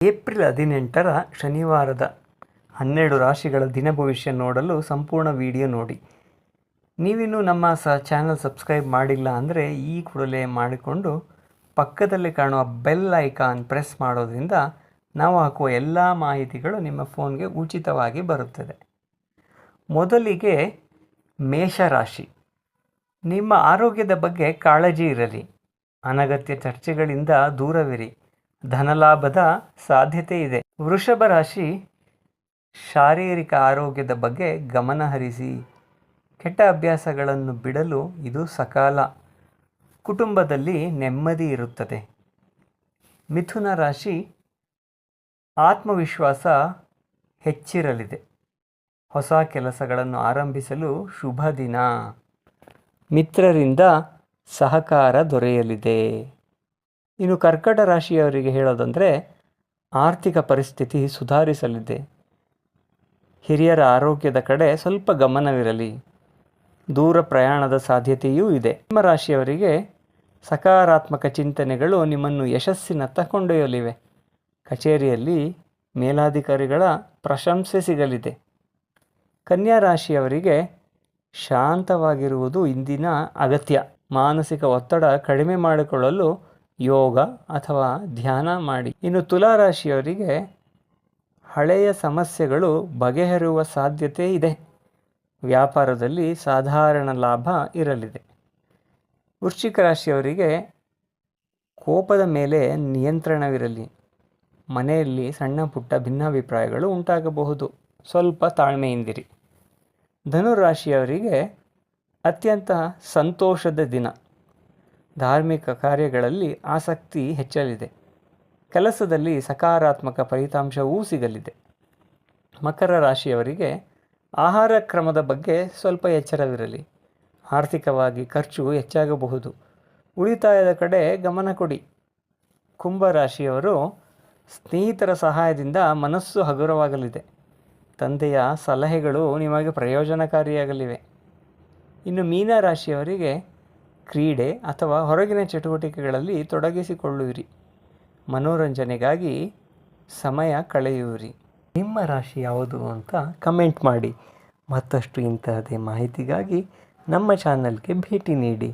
April 18ರ ಶನಿವಾರದ 12 ರಾಶಿಗಳ ದಿನ ಭವಿಷ್ಯ ನೋಡಲು ಸಂಪೂರ್ಣ ವಿಡಿಯೋ ನೋಡಿ. ನೀವಿನ್ನೂ ನಮ್ಮ ಚಾನಲ್ ಸಬ್ಸ್ಕ್ರೈಬ್ ಮಾಡಿಲ್ಲ ಅಂದರೆ ಈ ಕೂಡಲೇ ಮಾಡಿಕೊಂಡು ಪಕ್ಕದಲ್ಲಿ ಕಾಣುವ ಬೆಲ್ ಐಕಾನ್ ಪ್ರೆಸ್ ಮಾಡೋದ್ರಿಂದ ನಾವು ಹಾಕುವ ಎಲ್ಲ ಮಾಹಿತಿಗಳು ನಿಮ್ಮ ಫೋನ್ಗೆ ಉಚಿತವಾಗಿ ಬರುತ್ತದೆ. ಮೊದಲಿಗೆ ಮೇಷರಾಶಿ. ನಿಮ್ಮ ಆರೋಗ್ಯದ ಬಗ್ಗೆ ಕಾಳಜಿ ಇರಲಿ. ಅನಗತ್ಯ ಚರ್ಚೆಗಳಿಂದ ದೂರವಿರಿ. ಧನಲಾಭದ ಸಾಧ್ಯತೆ ಇದೆ. ವೃಷಭ ರಾಶಿ. ಶಾರೀರಿಕ ಆರೋಗ್ಯದ ಬಗ್ಗೆ ಗಮನ ಹರಿಸಿ. ಕೆಟ್ಟ ಅಭ್ಯಾಸಗಳನ್ನು ಬಿಡಲು ಇದು ಸಕಾಲ. ಕುಟುಂಬದಲ್ಲಿ ನೆಮ್ಮದಿ ಇರುತ್ತದೆ. ಮಿಥುನ ರಾಶಿ. ಆತ್ಮವಿಶ್ವಾಸ ಹೆಚ್ಚಿರಲಿದೆ. ಹೊಸ ಕೆಲಸಗಳನ್ನು ಆರಂಭಿಸಲು ಶುಭ ದಿನ. ಮಿತ್ರರಿಂದ ಸಹಕಾರ ದೊರೆಯಲಿದೆ. ಇನ್ನು ಕರ್ಕಟ ರಾಶಿಯವರಿಗೆ ಹೇಳೋದಂದರೆ ಆರ್ಥಿಕ ಪರಿಸ್ಥಿತಿ ಸುಧಾರಿಸಲಿದೆ. ಹಿರಿಯರ ಆರೋಗ್ಯದ ಕಡೆ ಸ್ವಲ್ಪ ಗಮನವಿರಲಿ. ದೂರ ಪ್ರಯಾಣದ ಸಾಧ್ಯತೆಯೂ ಇದೆ. ನಿಮ್ಮ ರಾಶಿಯವರಿಗೆ ಸಕಾರಾತ್ಮಕ ಚಿಂತನೆಗಳು ನಿಮ್ಮನ್ನು ಯಶಸ್ಸಿನತ್ತ ಕೊಂಡೊಯ್ಯಲಿವೆ. ಕಚೇರಿಯಲ್ಲಿ ಮೇಲಾಧಿಕಾರಿಗಳ ಪ್ರಶಂಸೆ ಸಿಗಲಿದೆ. ಕನ್ಯಾ ರಾಶಿಯವರಿಗೆ ಶಾಂತವಾಗಿರುವುದು ಇಂದಿನ ಅಗತ್ಯ. ಮಾನಸಿಕ ಒತ್ತಡ ಕಡಿಮೆ ಮಾಡಿಕೊಳ್ಳಲು ಯೋಗ ಅಥವಾ ಧ್ಯಾನ ಮಾಡಿ. ಇನ್ನು ತುಲಾ ರಾಶಿಯವರಿಗೆ ಹಳೆಯ ಸಮಸ್ಯೆಗಳು ಬಗೆಹರಿಯುವ ಸಾಧ್ಯತೆ ಇದೆ. ವ್ಯಾಪಾರದಲ್ಲಿ ಸಾಧಾರಣ ಲಾಭ ಇರಲಿದೆ. ವೃಶ್ಚಿಕ ರಾಶಿಯವರಿಗೆ ಕೋಪದ ಮೇಲೆ ನಿಯಂತ್ರಣವಿರಲಿ. ಮನೆಯಲ್ಲಿ ಸಣ್ಣ ಪುಟ್ಟ ಭಿನ್ನಾಭಿಪ್ರಾಯಗಳು ಉಂಟಾಗಬಹುದು. ಸ್ವಲ್ಪ ತಾಳ್ಮೆಯಿಂದಿರಿ. ಧನುರಾಶಿಯವರಿಗೆ ಅತ್ಯಂತ ಸಂತೋಷದ ದಿನ. ಧಾರ್ಮಿಕ ಕಾರ್ಯಗಳಲ್ಲಿ ಆಸಕ್ತಿ ಹೆಚ್ಚಲಿದೆ. ಕೆಲಸದಲ್ಲಿ ಸಕಾರಾತ್ಮಕ ಫಲಿತಾಂಶವೂ ಸಿಗಲಿದೆ. ಮಕರ ರಾಶಿಯವರಿಗೆ ಆಹಾರ ಕ್ರಮದ ಬಗ್ಗೆ ಸ್ವಲ್ಪ ಎಚ್ಚರವಿರಲಿ. ಆರ್ಥಿಕವಾಗಿ ಖರ್ಚು ಹೆಚ್ಚಾಗಬಹುದು. ಉಳಿತಾಯದ ಕಡೆ ಗಮನ ಕೊಡಿ. ಕುಂಭರಾಶಿಯವರು ಸ್ನೇಹಿತರ ಸಹಾಯದಿಂದ ಮನಸ್ಸು ಹಗುರವಾಗಲಿದೆ. ತಂದೆಯ ಸಲಹೆಗಳು ನಿಮಗೆ ಪ್ರಯೋಜನಕಾರಿಯಾಗಲಿವೆ. ಇನ್ನು ಮೀನರಾಶಿಯವರಿಗೆ ಕ್ರೀಡೆ ಅಥವಾ ಹೊರಗಿನ ಚಟುವಟಿಕೆಗಳಲ್ಲಿ ತೊಡಗಿಸಿಕೊಳ್ಳುವಿರಿ. ಮನೋರಂಜನೆಗಾಗಿ ಸಮಯ ಕಳೆಯುವಿರಿ. ನಿಮ್ಮ ರಾಶಿ ಯಾವುದು ಅಂತ ಕಮೆಂಟ್ ಮಾಡಿ. ಮತ್ತಷ್ಟು ಇಂತಹದೇ ಮಾಹಿತಿಗಾಗಿ ನಮ್ಮ ಚಾನಲ್ಗೆ ಭೇಟಿ ನೀಡಿ.